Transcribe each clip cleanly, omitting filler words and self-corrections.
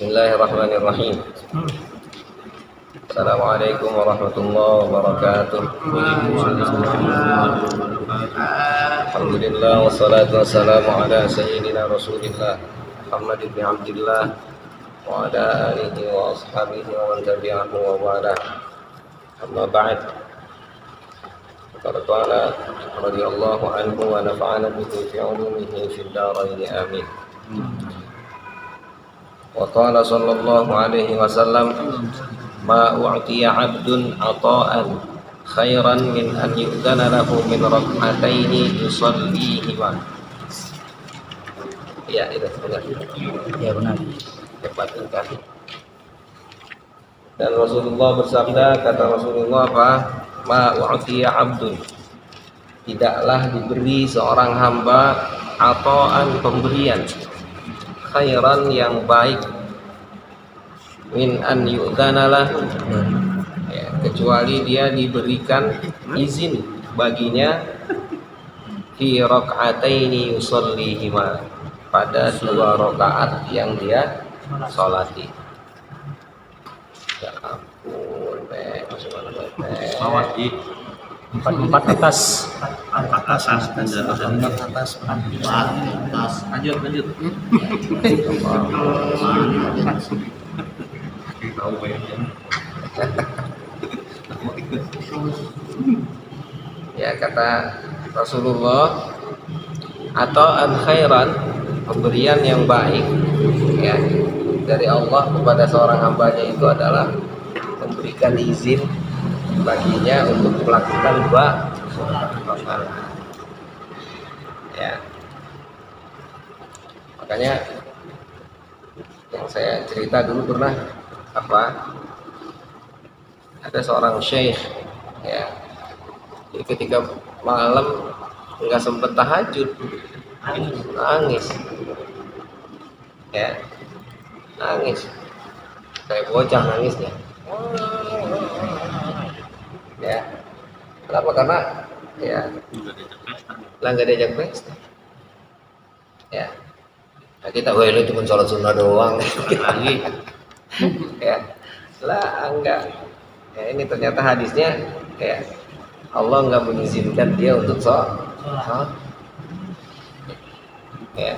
Bismillahirrahmanirrahim. Assalamualaikum warahmatullahi wabarakatuh. Alhamdulillah wassalatu wassalamu ala sayyidina Rasulillah Muhammad ibn Abdillah wa ala alihi wa ashabihi wa man tabi'ahu wa wala. Amma ba'd. Qala ta'ala radhiyallahu anhu wa nafa'ana bihi fi 'ulumihi fid dharain amin. Wa qala sallallahu alaihi wasallam ma u'tiya 'abdun 'ata'an khairan min an yu'dana lahu min rak'ataini yusallihima. Ya, itu benar. Ya benar. Cepat sekali. Dan Rasulullah bersabda, kata Rasulullah apa? Ma u'tiya 'abdun, tidaklah diberi seorang hamba ata'an pemberian khairan yang baik min an yu'dana lahu, ya, kecuali dia diberikan izin baginya fi rak'ataini yusallihima, pada 2 rakaat yang dia salati. Ya ampun, masuk mana Bawah di Empat atas. atas dan Atas. lanjut. Tahu bayangnya. Ya, kata Rasulullah, atau an khairan, pemberian yang baik ya dari Allah kepada seorang hambanya itu adalah memberikan izin baginya untuk melakukan 2 rakaat. Ya, makanya yang saya cerita dulu pernah ada seorang syekh ya, jadi ketika malam nggak sempet tahajud, nangis ya, nangis kayak bocah nangisnya ya. Kenapa? Karena ya nggak diajak pesta ya. Nah, kita lu cuma sholat sunnah doang Lagi ya lah, enggak ya. Ini ternyata hadisnya ya, Allah nggak mengizinkan dia untuk sholat ya,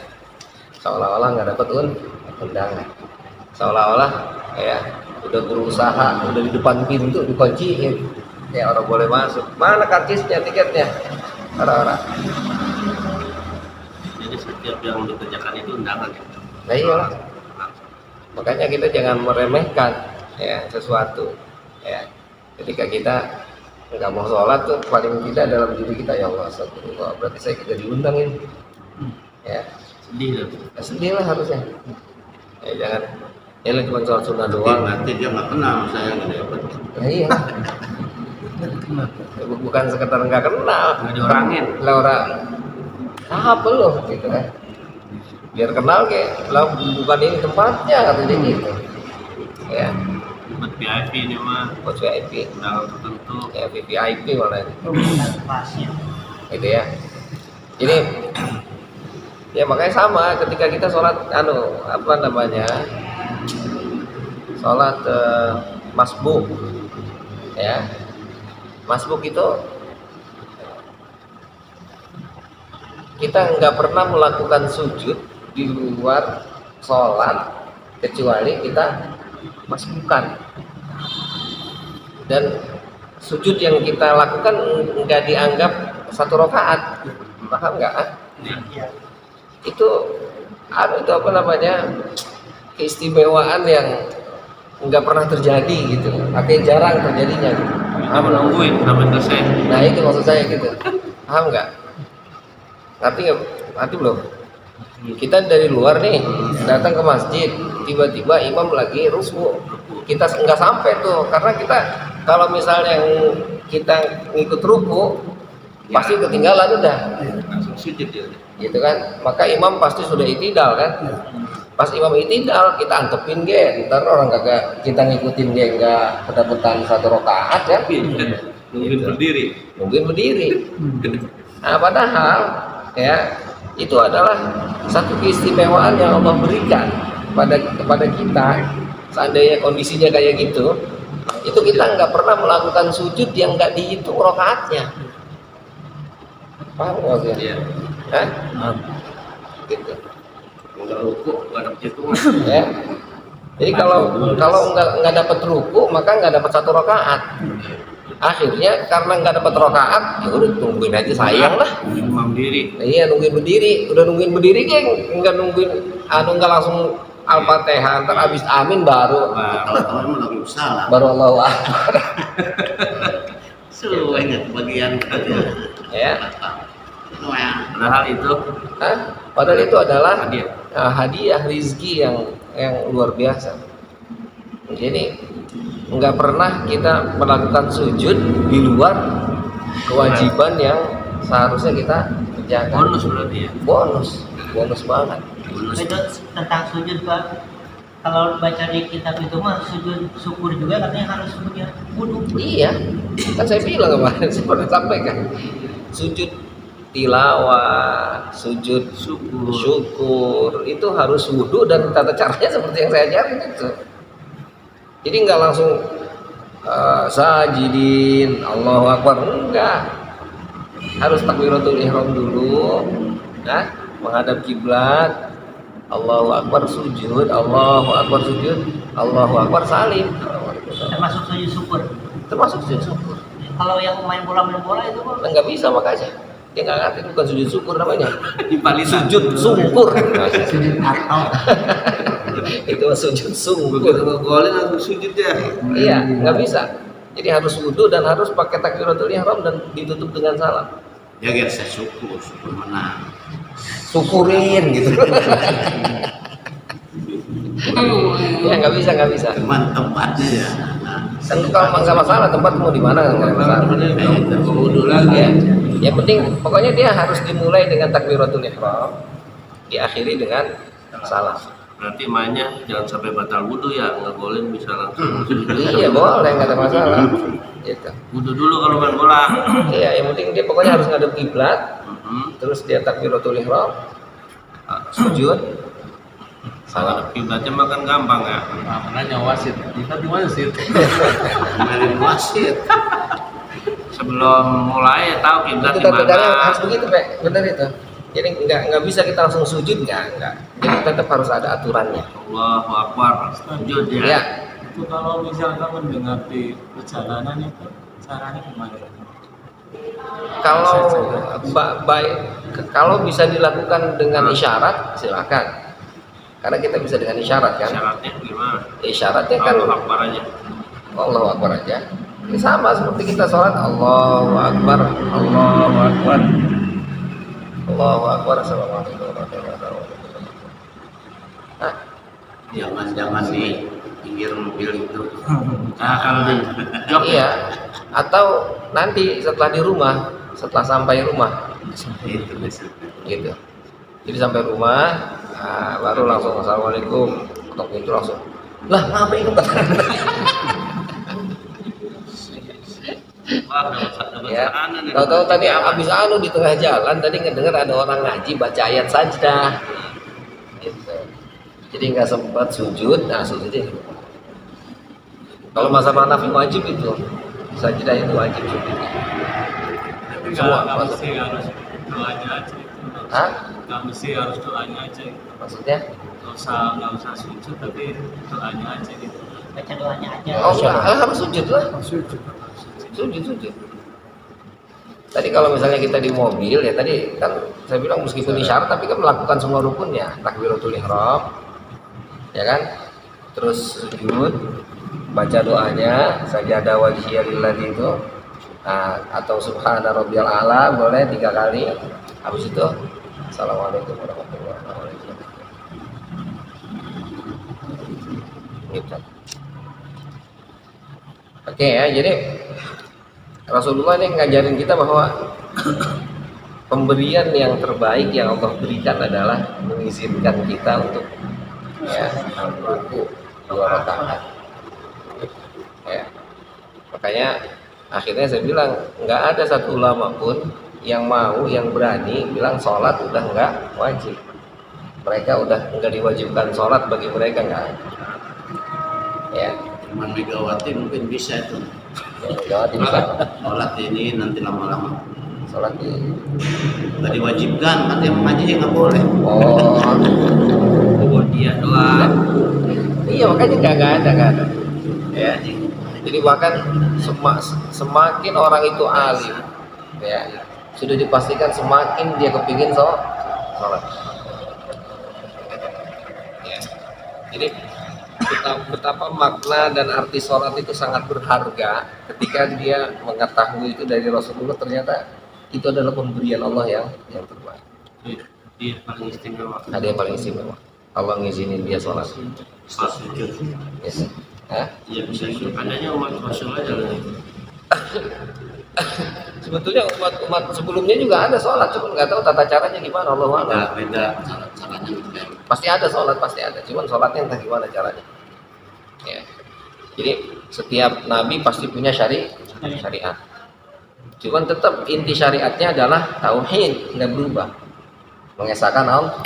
seolah-olah nggak dapat undangan, seolah-olah ya udah berusaha, udah di depan pintu dikunciin ya, orang boleh masuk, mana karcisnya, tiketnya, orang-orang. jadi setiap yang dikerjakan itu undangan ya. Nah iya, makanya kita jangan meremehkan ya sesuatu ya. Ketika kita nggak mau sholat tuh paling tidak dalam diri kita, ya Allah astagfirullah, berarti saya tidak diundang ini ya. Sedih Ya, sedih lah harusnya ya, jangan ya lu cuma sholat sunnah doang. nanti dia nggak kenal saya nggak dapat. Ya, iya. Bukan sekedar nggak kenal, Nggak diorangin. lah orang apa lo gitu kan, biar kenal kayak lah, bukan ini tempatnya katanya gitu ya. Buat VIP ini mah Buat VIP undangan tertentu. ya, VIP malah gitu ya. Jadi ya makanya sama ketika kita sholat sholat masbuk ya. Masbuk itu kita nggak pernah melakukan sujud di luar sholat kecuali kita masbukan, dan sujud yang kita lakukan nggak dianggap 1 rakaat, paham nggak? Itu keistimewaan yang nggak pernah terjadi gitu, artinya jarang terjadinya gitu. Kita menungguin sampai selesai. Nah itu maksud saya gitu, paham nggak? Ngerti belum? Kita dari luar nih datang ke masjid, tiba-tiba imam lagi ruku, kita nggak sampai tuh, karena kita kalau misalnya kita ngikut ruku pasti ketinggalan udah Langsung sujud dia. gitu kan. Maka imam pasti sudah itidal kan. Pas imam itidal kita antepin ntar orang kagak kita ngikutin dia nggak kedapetan 1 rakaat ya. Mungkin berdiri. Mungkin berdiri. Nah, padahal ya itu adalah satu keistimewaan yang Allah berikan kepada kita, seandainya kondisinya kayak gitu, itu kita nggak pernah melakukan sujud yang nggak dihitung rakaatnya. Paham nggak sih? Iya. Hah? Gitu. Enggak ruku, enggak ada perhitungan. Ya. Jadi kalau nggak dapat ruku, maka nggak dapat satu rakaat. Akhirnya karena nggak dapat rakaat, ya udah tungguin aja, sayang lah. Imam diri. Iya, nungguin berdiri. Udah nungguin berdiri, geng, nggak nungguin, nggak langsung Al-Fatihah, ntar abis amin baru Kalau langsung salah. baru Allahu Akbar. Sudah ingat bagian tadi. Ya. Padahal itu Hah? Padahal itu adalah hadiah. hadiah rizki yang luar biasa. Jadi nggak pernah kita melakukan sujud di luar kewajiban yang seharusnya kita kerjakan. Bonus berarti ya. Bonus banget. Itu tentang sujud Pak. Kalau baca di kitab itu mah sujud syukur juga katanya harus punya wudu. Iya, kan saya bilang kemarin, saya pernah sampaikan sujud tilawah, sujud syukur itu harus wudhu dan tata caranya seperti yang saya ajarin itu. Jadi nggak langsung sajidin Allahu Akbar, enggak, harus takbiratul ihram dulu, nah, menghadap kiblat, Allahu Akbar sujud, Allahu Akbar sujud, Allahu Akbar salim. Termasuk sujud syukur. Termasuk sujud syukur. Kalau yang main bola itu Pak. Nggak bisa makanya. Dia nggak ngerti, bukan sujud syukur namanya. Impalisan. Sujud sungkur. Sujud atau Itu sujud sungkur. Begitu ngegolin langsung sujud ya. Iya, nggak bisa. Jadi harus wudhu dan harus pakai takbiratul ihram dan ditutup dengan salam. Ya biar saya syukur menang. Syukurin gitu. Ya nggak bisa. Cuman tempatnya ya. Kan kalau nggak masalah tempat mau di mana nggak masalah. Wudhu lagi. Ya. Yang penting pokoknya dia harus dimulai dengan takbiratul ihram, diakhiri dengan salam. Berarti mainnya jangan sampai batal wudhu ya, ngegolin bisa langsung sujud. Iya boleh, nggak ada masalah. Gitu. Wudhu dulu kalau main bola. Iya, yang penting dia pokoknya harus ngadep kiblat, terus dia takbiratul ihram, sujud, salam. Kiblatnya makan gampang ya. Makanya wasit. Kita di wasit. Main wasit. Sebelum mulai tahu kiblat Itu di mana. tanda harus begitu, Pak. Benar itu. Jadi nggak bisa kita langsung sujud, nggak. Jadi tetap harus ada aturannya. Allahu Akbar. Sujud ya. Ya, Itu kalau misalkan mendengar di perjalanan itu caranya gimana? kalau baik, kalau bisa dilakukan dengan isyarat, silakan. Karena kita bisa dengan isyarat kan. Syaratnya gimana? Isyaratnya kan Allahu Akbar aja. Allahu Akbar aja. Ini sama seperti kita sholat, Allahu Akbar, Allahu Akbar, Allahu Akbar, Assalamualaikum warahmatullahi wabarakatuh. Nah, Jangan di pinggir mobil itu. Nah, kalau di jok iya. Atau nanti setelah di rumah, setelah sampai rumah, Itu biasa. gitu. Jadi sampai rumah, nah, baru langsung Assalamualaikum, ketok pintu langsung. Lah, ngapain itu? Wah, dapat Ya, saranan nih. tahu-tahu tadi habis di tengah jalan tadi ngedengar ada orang ngaji baca ayat sajdah, gitu. Jadi nggak sempat sujud, nah sujudnya. Kalau masalah nafi wajib itu, sajdah itu wajib sujud. Semua Nggak masuk. mesti harus doanya aja itu. Hah? Nggak mesti harus doanya aja. Maksudnya? Nggak usah sujud tapi doanya aja gitu. baca doanya aja. Oh enggak, harus sujud lah. Sujud. Tadi kalau misalnya kita di mobil ya tadi kan saya bilang meskipun isyarat tapi kan melakukan semua rukunnya, takbiratul ihram, ya kan? Terus sujud, baca doanya, sajadah wajhiyya lillahi itu, nah, atau subhana rabbiyal a'la boleh 3 kali. Habis itu assalamualaikum warahmatullahi wabarakatuh. Gitu. Oke ya, jadi Rasulullah ini ngajarin kita bahwa pemberian yang terbaik yang Allah berikan adalah mengizinkan kita untuk ya ruku 2 rakaat. Ya. Makanya akhirnya saya bilang nggak ada satu ulama pun yang berani bilang sholat udah nggak wajib. Mereka udah nggak diwajibkan sholat bagi mereka nggak? Ya, Cuma Megawati mungkin bisa itu. Jawa bisa Sholat ini nanti lama-lama. sholat di. Nggak diwajibkan, katanya mengaji nggak boleh. Oh, Buat dia doang. iya makanya nggak ada. Ya, jadi bahkan semakin orang itu alim, ya sudah dipastikan semakin dia kepingin sholat. Ya. Jadi betapa makna dan arti sholat itu sangat berharga ketika dia mengetahui itu dari Rasulullah, ternyata itu adalah pemberian Allah yang terbaik. Dia paling istimewa. Hadiah paling istimewa. Allah ngizinin dia sholat. Sujud. Yes. Hah? Iya bisa sujud. Adanya umat Rasul aja lah. Sebetulnya umat sebelumnya juga ada sholat, cuma nggak tahu tata caranya gimana. Allah a'lam. Beda caranya beda. Pasti ada sholat, pasti ada. Cuman sholatnya entah gimana caranya. Ya. Jadi setiap nabi pasti punya syariat. Cuman tetap inti syariatnya adalah tauhid, nggak berubah. Mengesahkan Allah.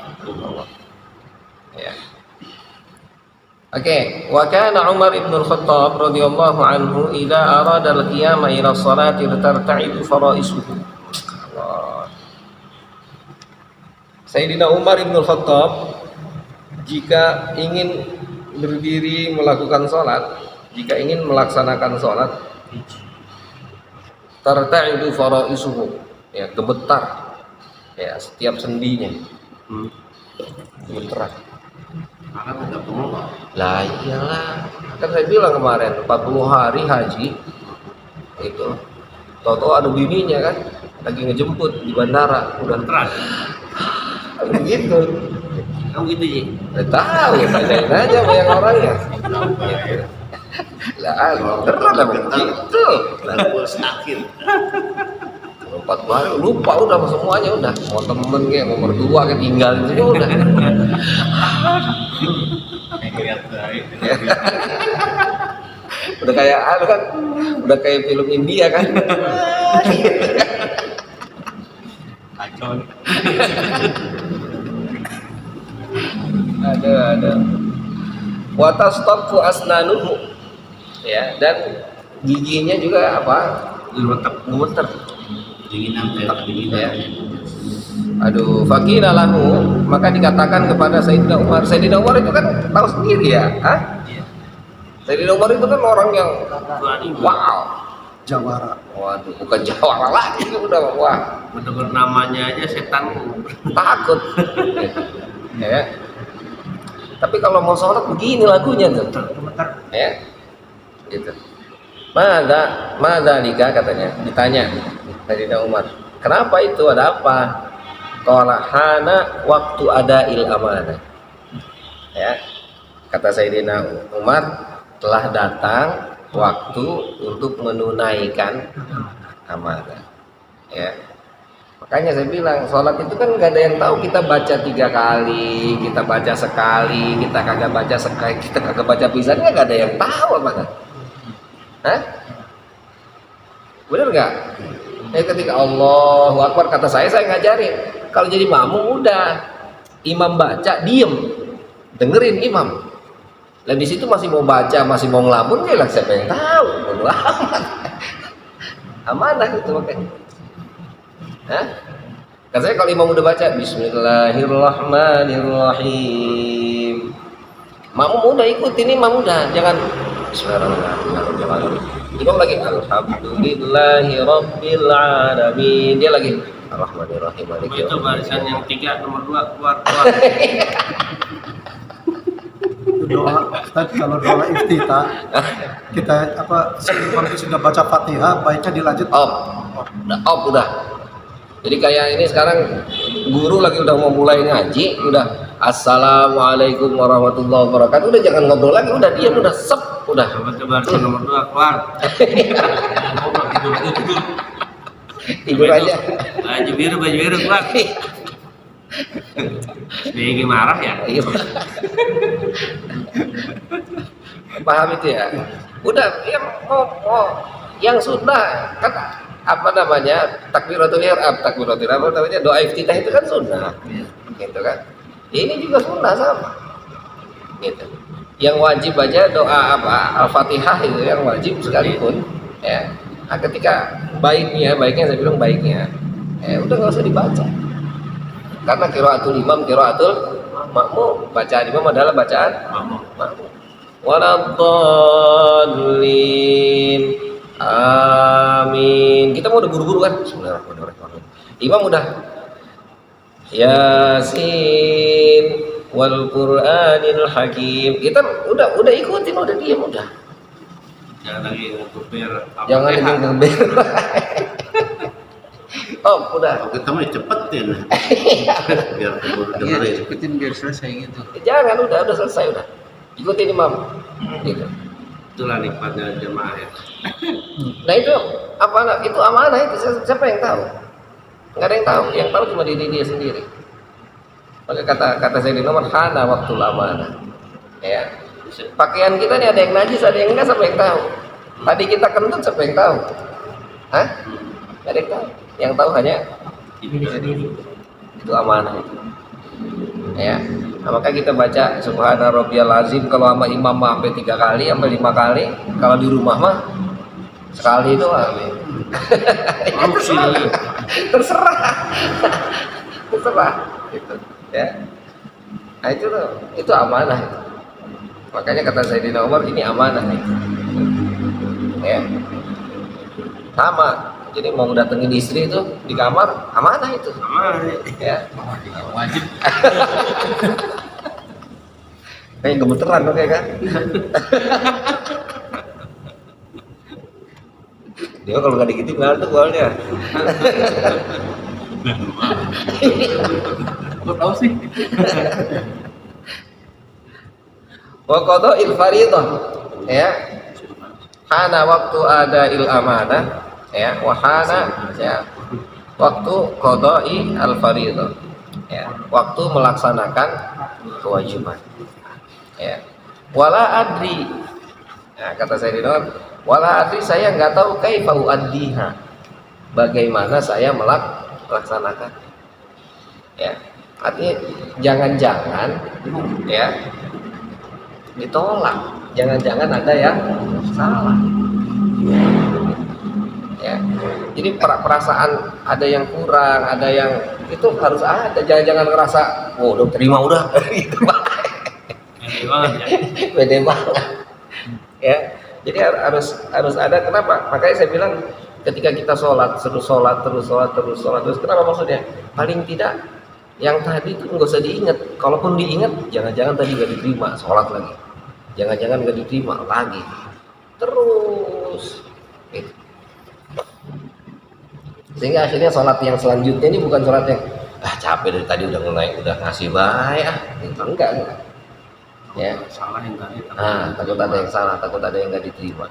Ya. Oke, wa kana Umar ibn al-Khattab radhiyallahu anhu idza arada al-qiyama ila sholati tarta'idu fara'isuhu. Allah. Sayyidina Umar ibn al-Khattab jika ingin berdiri melakukan sholat, jika ingin melaksanakan sholat, tarta'idu fara'isuhu, ya gemetar, ya setiap sendinya, gemetar. Maka tidak perlu. Lah iyalah, kan saya bilang kemarin 40 hari haji itu, tau-tau ada bininya kan, lagi ngejemput di bandara, udah Terang. begitu. Kamu gitu sih. Udah tahu ya, tanyain aja sama yang orangnya. Lah, beneran lah begitu. Lalu sakit. 40 hari lupa udah sama semuanya udah. Mau temen kayak nomor 2 kayak tinggalin semua udah. Udah kayak kan, udah kayak film India kan. Kacau. Ada. Watastaqu asnanuhu. Ya, dan giginya juga apa? Gemeter. Dinginan Ya. dinginan. Aduh, fakina lahu, maka dikatakan kepada Sayyidina Umar. Sayyidina Umar itu kan tahu sendiri ya, hah? Sayyidina Umar itu kan orang yang wow, Jawara. waduh, bukan jawara lagi, udah wah, Bener namanya aja setan. takut. Ya. Tapi kalau mau sholat begini lagunya tuh, ya, gitu. Mada nikah katanya, ditanya Sayyidina Umar, kenapa itu, ada apa? Qala hana waktu ada amanah. Ya, kata Sayyidina Umar, telah datang waktu untuk menunaikan amanah. Ya, makanya saya bilang sholat itu kan nggak ada yang tahu. Kita baca 3 kali, kita baca sekali, kita kagak baca sekali, kita kagak baca pisan, nggak ada yang tahu apa kan? Hah? Bener nggak? Ketika Allahu Akbar kata saya ngajarin. Kalau jadi makmum udah, imam baca diem, dengerin imam. Dan di situ masih mau baca, masih mau ngelamun, ya lah siapa yang tahu? Bodo amat. Amanah itu makanya. Hah? Katanya kalau imam udah baca Bismillahirrahmanirrahim, makmum udah ikutin imam, udah jangan Bismillahirrahmanirrahim. Imam lagi Alhamdulillahirabbil alamin, dia lagi Ar-Rahmanir-Rahim. Itu barisan yang 3 nomor 2 keluar. Doa Ustaz, kalau doa iftitah kita sebelum sudah baca Fatihah baiknya dilanjut Udah. Jadi kayak ini sekarang guru lagi udah mau mulai ngaji, udah Assalamualaikum warahmatullahi wabarakatuh, udah jangan ngobrol lagi, udah diam, udah sep, udah. Coba barisan nomor 2 keluar. Tidur aja. Baju biru keluar. Dia marah ya. Iya. Paham itu ya? Udah, yang mau yang sunnah kan apa namanya, takbiratul ihram, doa iftitah itu kan sunnah, gitu kan. Ini juga sunnah sama. Gitu. Yang wajib baca doa apa Al-Fatihah itu yang wajib sekalipun ya. Nah, ketika baiknya saya bilang baiknya udah nggak usah dibaca karena qiraatul imam qiraatul makmum, bacaan imam adalah bacaan makmum. Waladhdallin amin. Kita mau udah buru-buru kan. Bismillahirrahmanirrahim. Imam udah Yasin wal Qur'anil Hakim. Kita udah ikutin, udah diam udah. Jangan lagi ngeber. Jangan lagi ngeber. Oh, udah. Kita mah cepetin. Biar keburu Iya, dengerin. cepetin biar selesai gitu. Jangan, udah selesai udah. Ikutin imam. Gitu. Itulah nikmatnya jemaah ya. Nah itu apa? Itu amanah itu. Siapa yang tahu? Nggak ada yang tahu. Yang tahu cuma diri dia sendiri. Maka kata Sayyidina Umar, hana waktul amanah. Ya. Pakaian kita nih ada yang najis, ada yang enggak, siapa yang tahu? Tadi kita kentut, siapa yang tahu? Hah? Nggak ada yang tahu. Yang tahu hanya Diri sendiri. itu amanah itu. Ya. Nah, maka kita baca Subhana Rabbiyal Azim kalau sama imam mah sampai 3 kali, sampai 5 kali. Kalau di rumah mah sekali doang. Terserah. Gitu. Ya. Nah itu amanah itu. Makanya kata Sayyidina Umar, ini amanah itu. Ya. Sama. Jadi mau datengin istri itu di kamar, amanah itu. Ya. Wajib. Kayak gemeteran oke kan? Dia kalau nggak digituin ngantuk soalnya. Kok tahu sih? Wa qada'il fardhah ya. Hana waktu ada il amanah ya, wahana ya. Waktu qada'i al fardhah ya, waktu melaksanakan kewajiban. Ya. Wala adri. Nah, kata saya di dalam wala adri, saya nggak tahu kaifa uaddiha. Bagaimana saya melaksanakan. Ya. Artinya jangan-jangan ya ditolak, jangan-jangan ada yang salah. Ya. Jadi perasaan ada yang kurang, ada yang itu harus ada. Jangan-jangan ngerasa, oh udah terima udah, gitu beda banget. Ya. Jadi harus ada. Kenapa? Makanya saya bilang ketika kita sholat terus, kenapa maksudnya? Paling tidak yang tadi itu nggak usah diingat. Kalaupun diingat, jangan-jangan tadi nggak diterima, sholat lagi. Jangan-jangan nggak diterima lagi. Terus. Gitu. Sehingga akhirnya sholat yang selanjutnya ini bukan sholat yang capek dari tadi udah mulai udah ngasih baik gitu. Enggak. Ya. Salah yang tadi. Takut ada yang salah, takut ada yang nggak diterima.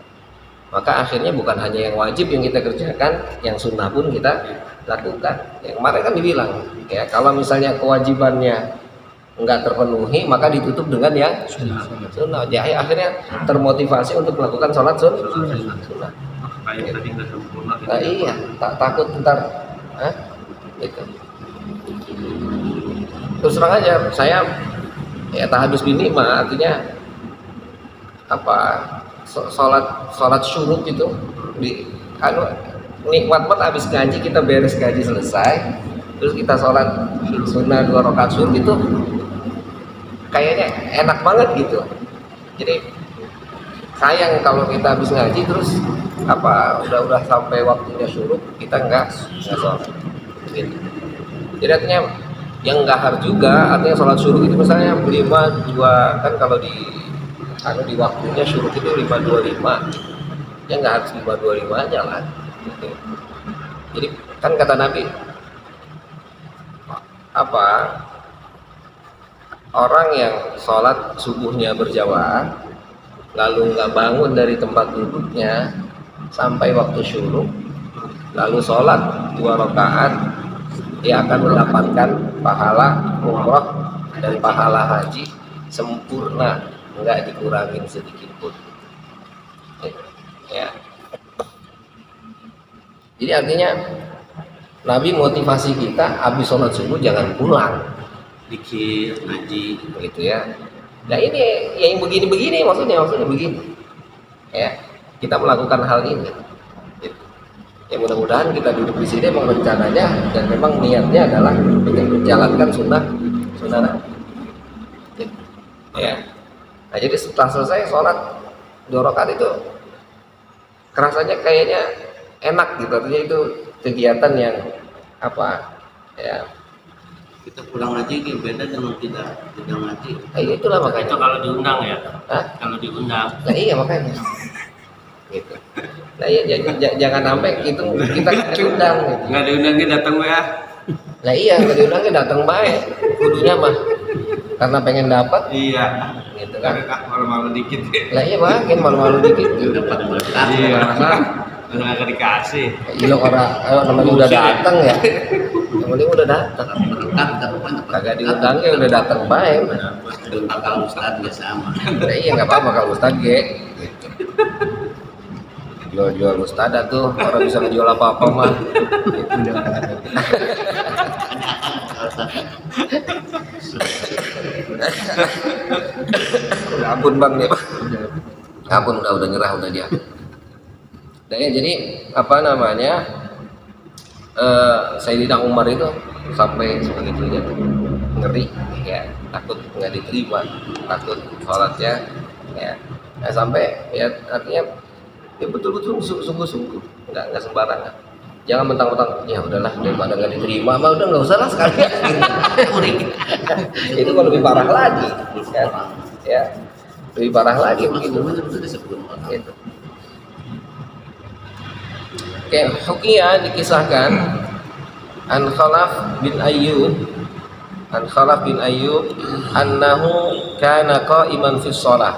Maka akhirnya bukan hanya yang wajib yang kita kerjakan, yang sunnah pun kita lakukan. Yang kemarin kan dibilang, ya kalau misalnya kewajibannya nggak terpenuhi, maka ditutup dengan yang sunnah. Jadi akhirnya termotivasi untuk melakukan sholat sunnah. Kayak tadi nggak sempurna. Nah iya, takut ntar, gitu. Terus terang aja, saya ya tahadus bini mah artinya apa? Sholat syuruk itu di nikmat banget. Habis ngaji kita beres ngaji selesai, terus kita sholat sunnah 2 rakaat syuruk itu kayaknya enak banget gitu. Jadi sayang kalau kita habis ngaji terus udah sampai waktunya syuruk kita nggak sholat gitu. Jadi artinya yang nggak harus juga, artinya sholat syuruk itu misalnya 5-2 kan, kalau di waktunya syuruk itu 5:25 ya nggak harus 5:25 aja lah gitu. Jadi kan kata Nabi orang yang sholat subuhnya berjamaah lalu nggak bangun dari tempat duduknya sampai waktu syuruk lalu sholat 2 rakaat, dia akan mendapatkan pahala umrah dan pahala haji sempurna, nggak dikurangin sedikit pun. Ya. Jadi artinya Nabi motivasi kita habis sholat subuh jangan pulang, dikir, ngaji. gitu ya. Nah ini yang begini-begini maksudnya begini. Ya, kita melakukan hal ini. Gitu. Ya mudah-mudahan kita duduk di sini memang rencananya dan memang niatnya adalah menjalankan sunnah Nabi. Gitu. Ya. Nah jadi setelah selesai sholat 2 rakaat itu kerasanya kayaknya enak gitu, artinya itu kegiatan yang apa ya. Kita pulang ngaji beda dengan tidak ngaji. Itulah Itu makanya. kalau diundang ya. Hah? Kalau diundang. Nah iya makanya. Gitu. Nah iya jangan sampai itu kita nggak diundang. Gitu. Nggak diundangin datang ya. Nah iya nggak diundangnya datang baik. Kudunya mah karena pengen dapat, Iya. gitu kan. Malu-malu dikit. Lah iya makin malu-malu dikit. Dapat berkah. Iya. Nggak dikasih. Iya orang namanya udah datang ya. Yang penting udah datang. Berkah dapat Kagak diundangnya udah datang baik. Kalau ustaz ya sama. Nah iya nggak apa-apa kalau ustad ge. Gitu. Jual-jual ustadzah tuh orang bisa ngejual apa-apa mah. Gitu. Ampun bang nih bang. Ampun udah nyerah udah dia. Nah ya jadi apa namanya Sayyidina Umar itu sampai sebegitunya ngeri ya, takut nggak diterima, takut sholatnya ya. Nah, sampai ya artinya ya betul-betul sungguh-sungguh nggak sembarangan. Jangan mentang-mentang ya udahlah daripada nggak diterima mah udah nggak usah lah sekalian. Itu kalau lebih parah lagi ya lebih parah lagi begitu. Gitu. Oke, Hukiyah dikisahkan an Khalaf bin Ayyub annahu kana qa'iman fi shalah.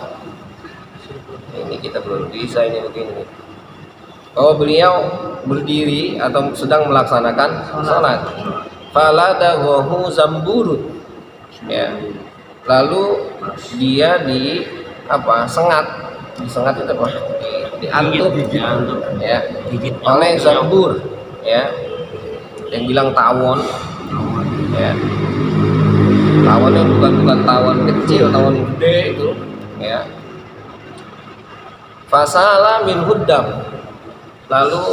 Ini kita belum bisa ini begini. Bahwa beliau berdiri atau sedang melaksanakan salat. Faladahu zamburun. Ya. Lalu dia disengat itu apa? Diantuk ya oleh zambur ya. Yang bilang tawon ya. Tawon yang bukan tawon kecil, tawon gede itu ya. Fasala min huddam, lalu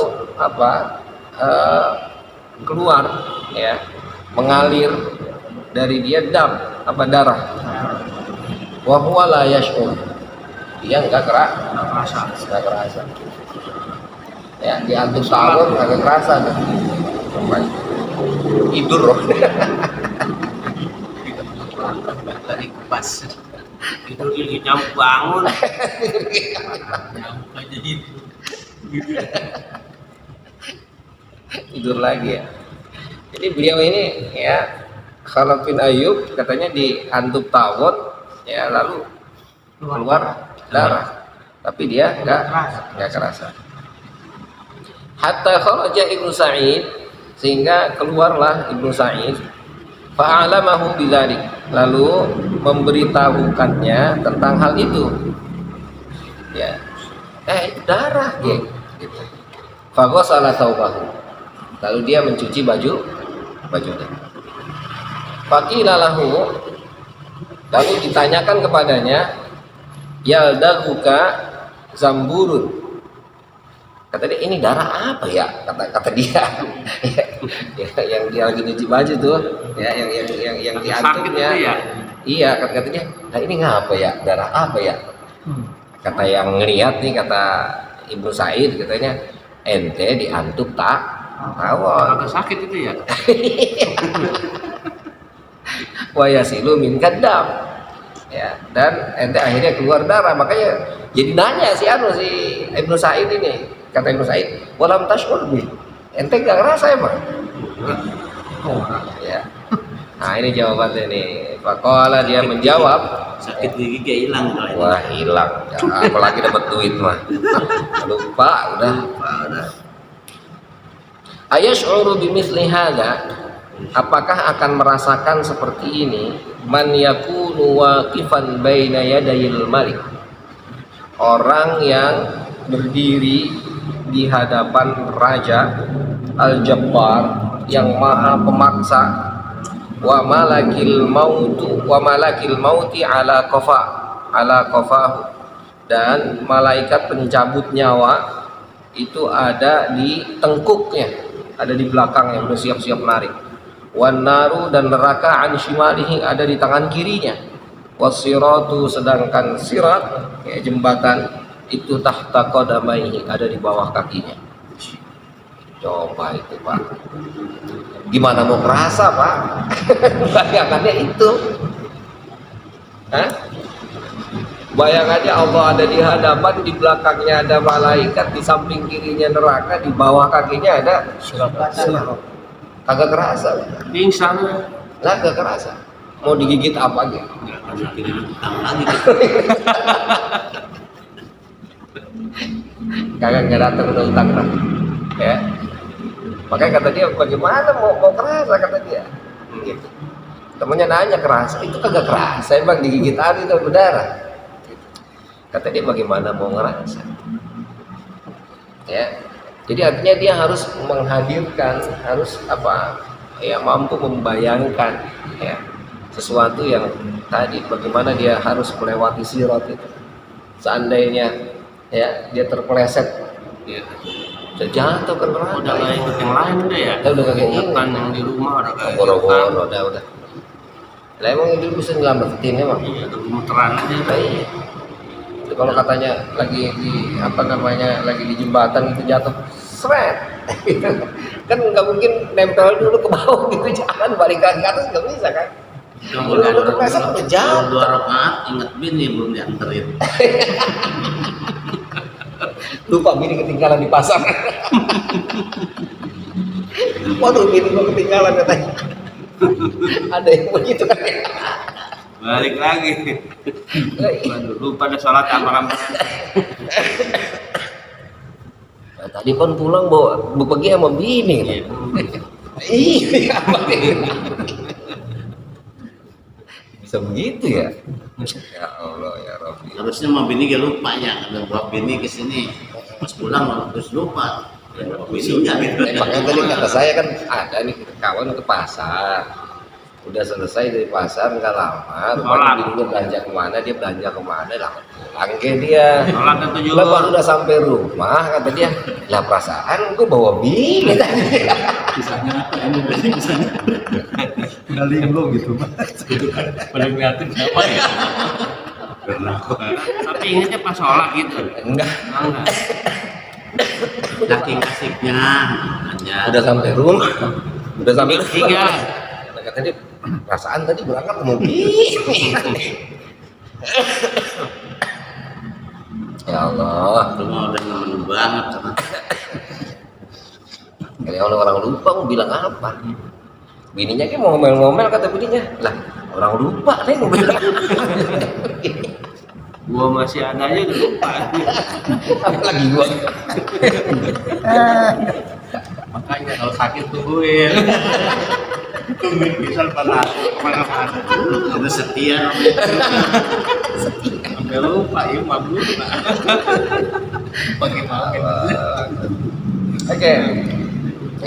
keluar ya, mengalir dari dia darah. Wa huwa la yash'ur, dia nggak kerasa ya, diantuk tawon nggak kerasa tuh. Tidur loh. Dari pas Tidur gigi nyamuk bangun. Nyamuk aja itu. Tidur lagi ya. Jadi beliau ini ya Khalaf bin Ayyub katanya diantuk tawon ya, lalu keluar darah, tapi dia nggak kerasa. Hatta kharaja Ibnu Sa'id, sehingga keluarlah Ibnu Sa'id, fa'alamahu bidzalik, lalu memberitahukannya tentang hal itu. Ya. Itu darah, gitu. Fa ghassala thawbahu, lalu dia mencuci bajunya. Faqila lahu, lalu ditanyakan kepadanya, yaldahuka zamburun. Kata dia, ini darah apa ya? Kata dia. yang dia lagi nyuci baju tuh, ya yang diantuknya. Ya? Iya, kata dia, nah ini ngapa ya? Darah apa ya? Kata yang ngeliat nih, kata Ibnu Sa'id katanya, ente diantuk tawon. Agak sakit itu ya. Wa yasilu min kadam. Ya, dan ente akhirnya keluar darah, makanya jadi nanya si Ibnu Sa'id ini. Kata Ibnu Sa'id, walam tashkur bi, ente gak ngerasa emang? Ya. Nah ini jawabannya nih. Faqala, dia menjawab, sakit gigi kayak hilang. wah hilang ya, apalagi dapat duit mah lupa udah. Ayash'uru bimithli hadza, apakah akan merasakan seperti ini man yakunu waqifan baina yadayil malik, orang yang berdiri di hadapan raja al-jabbar yang maha pemaksa, wa malakil mauti ala qafahu, dan malaikat pencabut nyawa itu ada di tengkuknya, ada di belakangnya, udah siap-siap narik. Wan naru, dan neraka an shimalihi, ada di tangan kirinya. Wasiratu, sedangkan sirat kayak jembatan itu tahta qadamaihi, ada di bawah kakinya. Coba itu Pak, gimana mau kerasa Pak? Bayangannya itu, bayangannya Allah ada di hadapan, di belakangnya ada malaikat, di samping kirinya neraka, di bawah kakinya ada sirat. Kagak kerasa, Pingsan. lah kagak kerasa. Mau digigit apa gitu? Kagak datang udah utang lah, ya. Makanya kata dia, bagaimana mau kerasa, kata dia. Gitu. Temennya nanya, kerasa? Itu kagak kerasa, emang digigit hari itu berdarah. Gitu. Kata dia, bagaimana mau ngerasa? Ya. Jadi artinya dia harus menghadirkan, harus apa? Ya, mampu membayangkan, ya, sesuatu yang tadi, bagaimana dia harus melewati sirat itu. Seandainya ya dia terpeleset, Iya. jatuh ke neraka. Udah nggak ikut yang lain udah ya. Udah kayak gini. Bukan yang di rumah udah kayak Boro-boro udah. Lah emang itu bisa nyelamatin emang. Iya, udah gemeteran aja. Nah, iya. Itu kalau katanya lagi di apa namanya, lagi di jembatan gitu jatuh, seret. Kan nggak mungkin nempel dulu ke bawah gitu, jangan balik ke atas, nggak bisa kan. Udah terpleset udah jatuh. 2 rakaat inget bini belum dianterin. Lupa bini ketinggalan di pasar. Waduh, bini gua ketinggalan katanya. Ada yang begitu kan? Balik lagi. Waduh, lupa ada sholat apa-apa. Nah, tadi kan pulang bawa pergi sama bini. Iya, apa nih? Bisa begitu ya? Ya Allah ya Rabbi. Harusnya mau bini gak lupa ya, ada bawa bini ke sini. Pas pulang malah terus lupa. Ya, bawa bininya gitu. Makanya tadi kata saya kan ada nih kawan ke pasar, udah selesai dari pasar nggak lama, rupanya bininya belanja kemana, dia belanja kemana, lah pulang ke dia. Sholat ke tujuh. Lah baru udah sampai rumah kata dia, lah perasaan gue bawa bini tadi. Kisahnya apa ini berarti kisahnya? Udah linglung gitu. Paling kreatif siapa ya? Tapi ingatnya pas sholat gitu. Enggak, Enggak. Saking asiknya aja. udah sampai rumah, udah sampai Tiga. Nah, kata dia, perasaan tadi berangkat sama bini. Ya Allah, Lu mau udah nemen banget sama. kali orang lupa mau bilang apa? Bininya kan mau ngomel-ngomel, kata bininya, lah orang lupa nih mau bilang. Gua masih ada aja udah lupa. Apalagi gua. Makanya kalau sakit tungguin. Tungguin bisa pada kemana-mana. Itu setia. Sampai lupa ya mabuk. Pagi-pagi. Oke.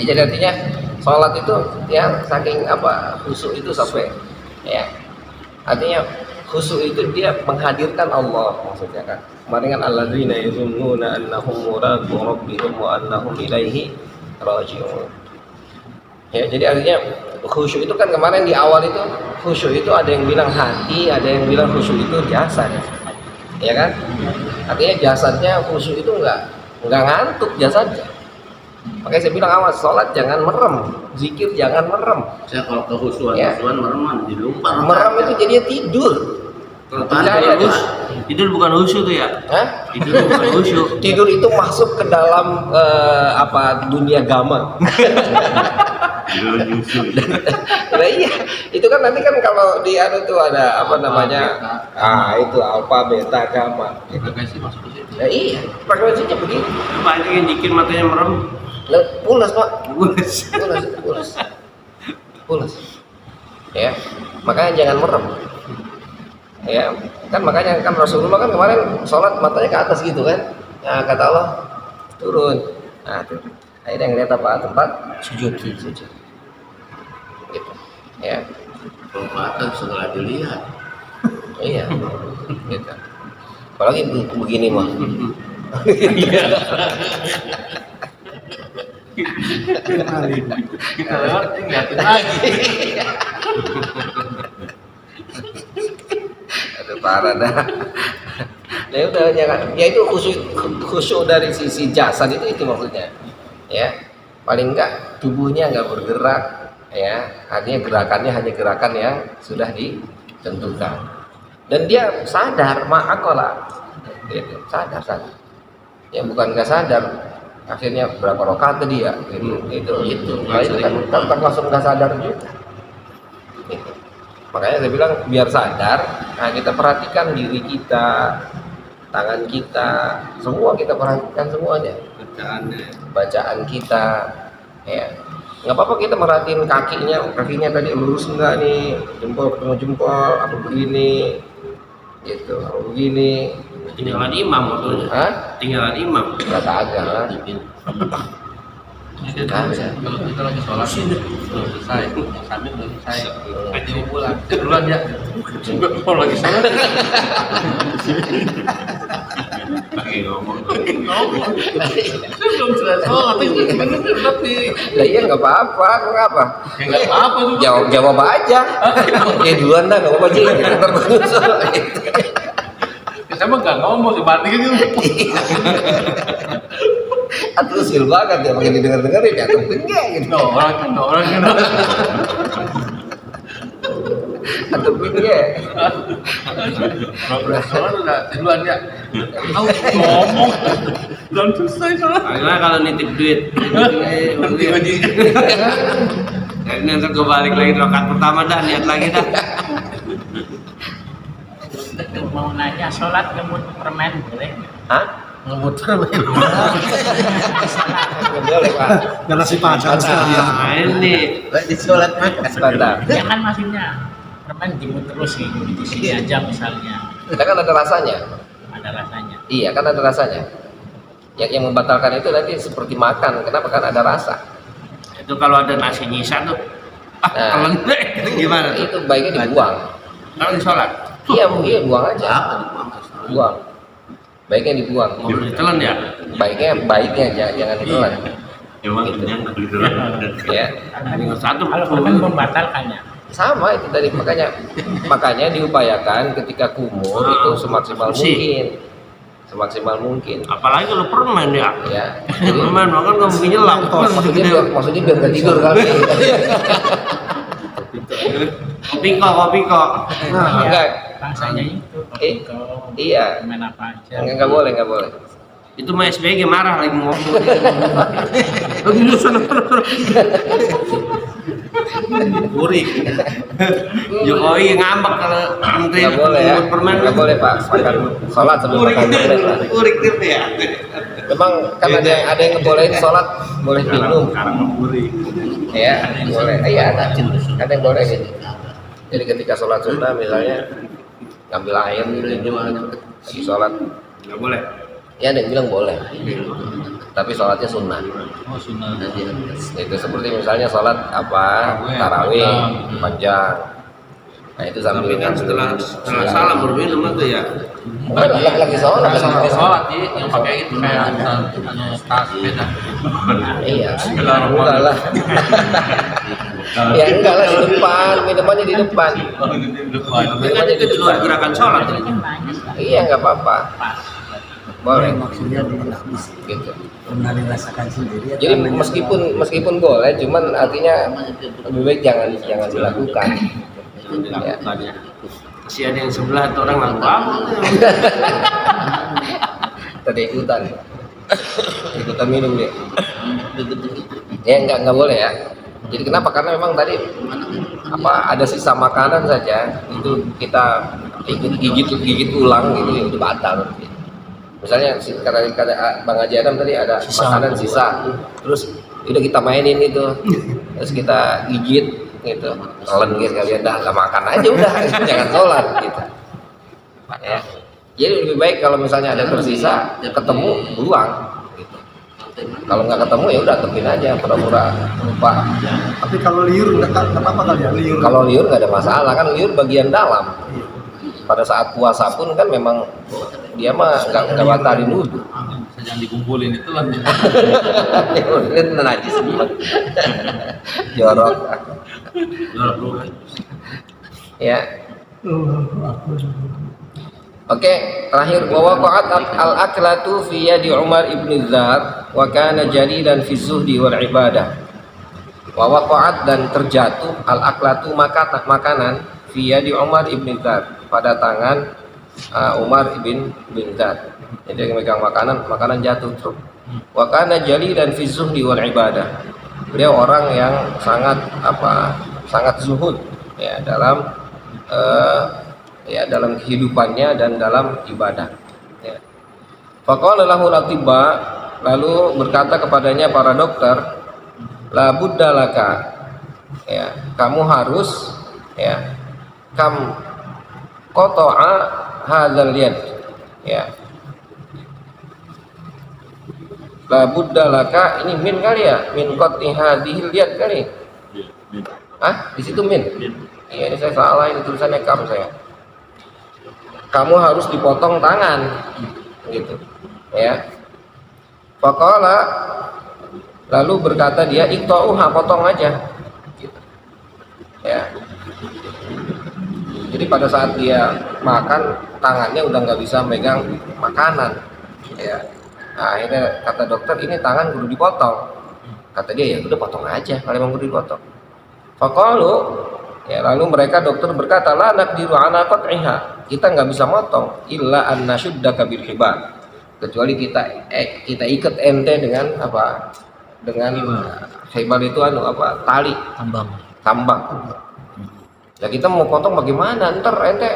Jadi artinya sholat itu ya saking apa khusyuk itu sampai ya. Artinya khusyuk itu dia menghadirkan Allah, maksudnya kan. Kemarin kan alladzina yazunnuna annahum muradu rabbihim wa annahum ilaihi raji'un. Ya, jadi artinya khusyuk itu kan kemarin di awal itu khusyuk itu ada yang bilang hati, ada yang bilang khusyuk itu jasad. Ya kan? Artinya jasadnya khusyuk itu enggak ngantuk jasadnya. Makanya saya bilang awas sholat jangan merem, zikir jangan merem. Saya kalau kehusuan Ya. merem di lupa. Merem itu jadinya tidur. Percaya deh. Tidur bukan khusyuk tuh ya? Hah? Tidur bukan khusyuk. Tidur itu masuk ke dalam apa dunia gama. Nah, iya, itu kan nanti kan kalau di anu tuh ada apa namanya? Itu alfa, beta, gamma. Frekuensi masuk ke situ. Nah, iya, frekuensinya begitu. Banyak yang dikit matanya merem. Lah, pulas Pak, Pulas. pulas. Ya, makanya jangan merem. Ya, kan makanya kan Rasulullah kan kemarin sholat matanya ke atas gitu kan. Nah, kata Allah turun. Nah, tuh. Akhirnya ngeliat apa tempat sujud. Gitu. Ya. perbuatan segera dilihat. Iya, gitu. Apalagi begini mah. Kita lewat ngeliatin lagi. Aduh parah dah. Ya udah jangan. Ya itu khusyuk dari sisi jasad itu maksudnya. Ya, paling enggak tubuhnya enggak bergerak. Ya, artinya gerakannya hanya gerakan yang sudah ditentukan. Dan dia sadar ma'akola. Gitu, sadar. Ya bukan enggak sadar. Akhirnya berapa rakaat tadi ya? Itu kan langsung enggak sadar juga. Gitu. Makanya saya bilang biar sadar, nah kita perhatikan diri kita, tangan kita, semua kita perhatikan semuanya. Bacaan kita, ya. Nggak apa-apa kita merhatiin kakinya tadi lurus enggak nih, jempol ketemu jempol, apa begini, gitu, apa begini. Tinggalan imam maksudnya. Hah? Tinggalan imam. Nggak agak lah. Kalau kita lagi sholat belum selesai, sambil belum selesai, aja mau pulang, duluan ya. Kalau lagi sholat, lagi ngomong, saya belum selesai sholat, tapi Lah iya nggak apa-apa, kenapa? ya nggak apa-apa tuh. Jawab aja. Ya duluan dah, nggak apa-apa aja. Ntar Saya mah nggak ngomong, dibandingin gitu. Aduh sil banget ya, makin didengar-dengerin ya, enggak gitu. Orang kan. Atau enggak. Kalau sholat udah duluan ya. Tahu ngomong, belum selesai sholat. Karena kalau nitip duit, nanti gue balik lagi rakaat pertama dah, lihat lagi dah. Mau nanya sholat ngemut permen boleh? Hah? Ngemut permen. Nggak boleh pak. Dan nasi padang sekalian. Nah ini, Di sholat mah Sebentar. Ya kan maksudnya permen dimut terus gitu di sini aja misalnya Kita kan ada rasanya. ada rasanya. Iya kan ada rasanya. Yang membatalkan itu nanti seperti makan. Kenapa kan ada rasa? itu kalau ada nasi nyisa tuh, Nah. kalau enggak gimana tuh? Itu baiknya dibuang. Kalau di sholat, Iya mungkin buang aja. apa dibuang? Buang. Baiknya dibuang. mau ditelan ya? Baiknya jangan ditelan. Emang kenyang gitu lah. Ya. Tinggal satu. Kalau permen membatalkannya. Sama itu tadi makanya diupayakan ketika kumur itu semaksimal mungkin. Apalagi kalau permen ya. Ya. Permen makan nggak mungkin nyelap. Maksudnya biar nggak tidur kali. Kopi kok. Nah, enggak. Bangsanya itu Eh, kalau iya. permen apa aja. Enggak boleh. Itu mah SBG marah lagi ngomong. Lagi sana. Burik. Jokowi ngambek kalau menteri Enggak boleh ya. permen. Enggak boleh Pak. Makan sholat sebelum makan permen Pak. Urik gitu ya. Memang kan ada yang ngebolehin sholat boleh minum. Ya, boleh. Iya ada yang boleh gitu. Jadi ketika sholat sunnah misalnya ngambil air minum lagi sholat. Nggak boleh. Ya ada yang bilang boleh. Tapi sholatnya sunnah. Oh sunnah. Itu seperti misalnya sholat apa tarawih panjang. Nah itu sambil Tapi kan setelah salam baru minum itu ya. lagi sholat. Sholat sih yang pakai itu kayak tas beda. Iya. Enggak lah. Ya enggak lah di depan, minumannya di depan. Tapi kan itu di luar gerakan sholat. Kan banyak lah. Iya nggak apa-apa. Pas. Boleh. Maksudnya Gitu. pernah dirasakan sendiri. Jadi meskipun boleh, cuman artinya lebih baik jangan dilakukan. Dilakukan ya. Masih ada yang sebelah atau orang lalu apa? Tadi ikutan minum dia. Ya nggak boleh ya. Jadi kenapa? Karena memang tadi ada sisa makanan saja itu kita ikut gigit ulang gitu ya itu batal. Misalnya kata Bang Haji Adam tadi ada makanan sisa, terus udah kita mainin itu, terus kita gigit gitu, telan gitu kalian dah makan aja udah, jangan sholat gitu. Ya. Jadi lebih baik kalau misalnya ada tersisa, ketemu buang. Gitu. Kalau nggak ketemu ya udah tepin aja, pura-pura lupa. Tapi kalau liur nggak apa-apa kali ya, liur. Kalau liur nggak ada masalah, kan liur bagian dalam. Pada saat puasa pun kan memang dia mah nggak batalin wudhu. Jangan dikumpulin itu lah. Ini najis semua. Jorok. Ya. Oke, terakhir wa waqa'at al-aklatu fi yadi Umar ibn Zar wa kana jalilan fi zuhdi wal ibadah. Wa waqa'at dan terjatuh al-aklatu makanan fi yadi Umar ibn Zar pada tangan Umar ibn Zar. Jadi megang makanan jatuh truk. Wa kana jalilan fi zuhdi wal ibadah. Beliau orang yang sangat zuhud ya dalam kehidupannya dan dalam ibadah. Ya. Faqala lahu al-atibba, lalu berkata kepadanya para dokter, la budda laka, ya, kamu harus ya qata'a hadzal yad, ya. La budda laka, ini min kali ya, min qat'i hadhil yad kali. Di situ min. Iya, ini saya salah, ini tulisannya kam saya. Kamu harus dipotong tangan, gitu, ya. Faqala, lalu berkata dia, iqta'uha, potong aja, gitu. Ya. Jadi pada saat dia makan, tangannya udah nggak bisa megang makanan, ya. Nah, akhirnya kata dokter, ini tangan kudu dipotong. Kata dia, ya udah potong aja, kalau memang kudu dipotong. Faqalu, ya, lalu mereka dokter berkata, la naqdiru ala qat'iha, kita nggak bisa motong illa an nashuddaka bil hibal, kecuali kita ikat ente dengan apa, dengan hibal itu tali tambang. Nah, kita mau potong bagaimana, ntar ente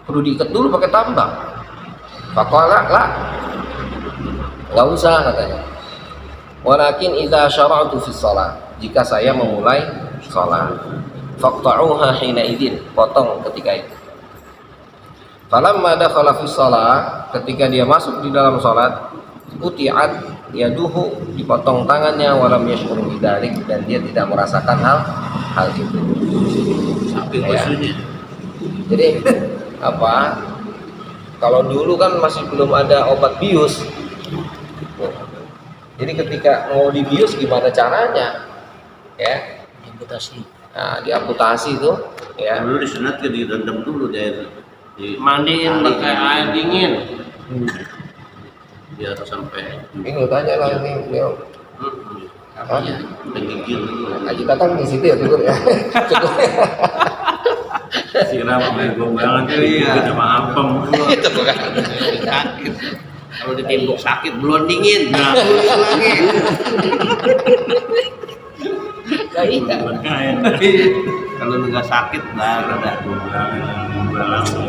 perlu diikat dulu pakai tambang. Faqala la, nggak usah katanya. Walakin idza syara'tu fi shalah, jika saya memulai shalat, faqta'uha hina idzin, potong ketika itu. Falamma dakhala fi shalah, ketika dia masuk di dalam salat, uti'at yaduhu, dipotong tangannya, walam yashkur bidzalik, dan dia tidak merasakan hal itu. Ya. Jadi kalau dulu kan masih belum ada obat bius. Jadi ketika mau dibius gimana caranya? Ya, amputasi. Nah, diamputasi itu, ya. Dulu disunat ke direndam dulu Mandiin pakai air dingin. biar sampai Ini tanya lah ini beliau. menggigil dulu. Nah, kita kan di situ ya cukup ya. Cukup. Siram sama gombalan juga sama apem. Itu bukan. Sakit. Kalau ditimbuk sakit belum dingin. Nah, lagi. Kalau nggak sakit ada.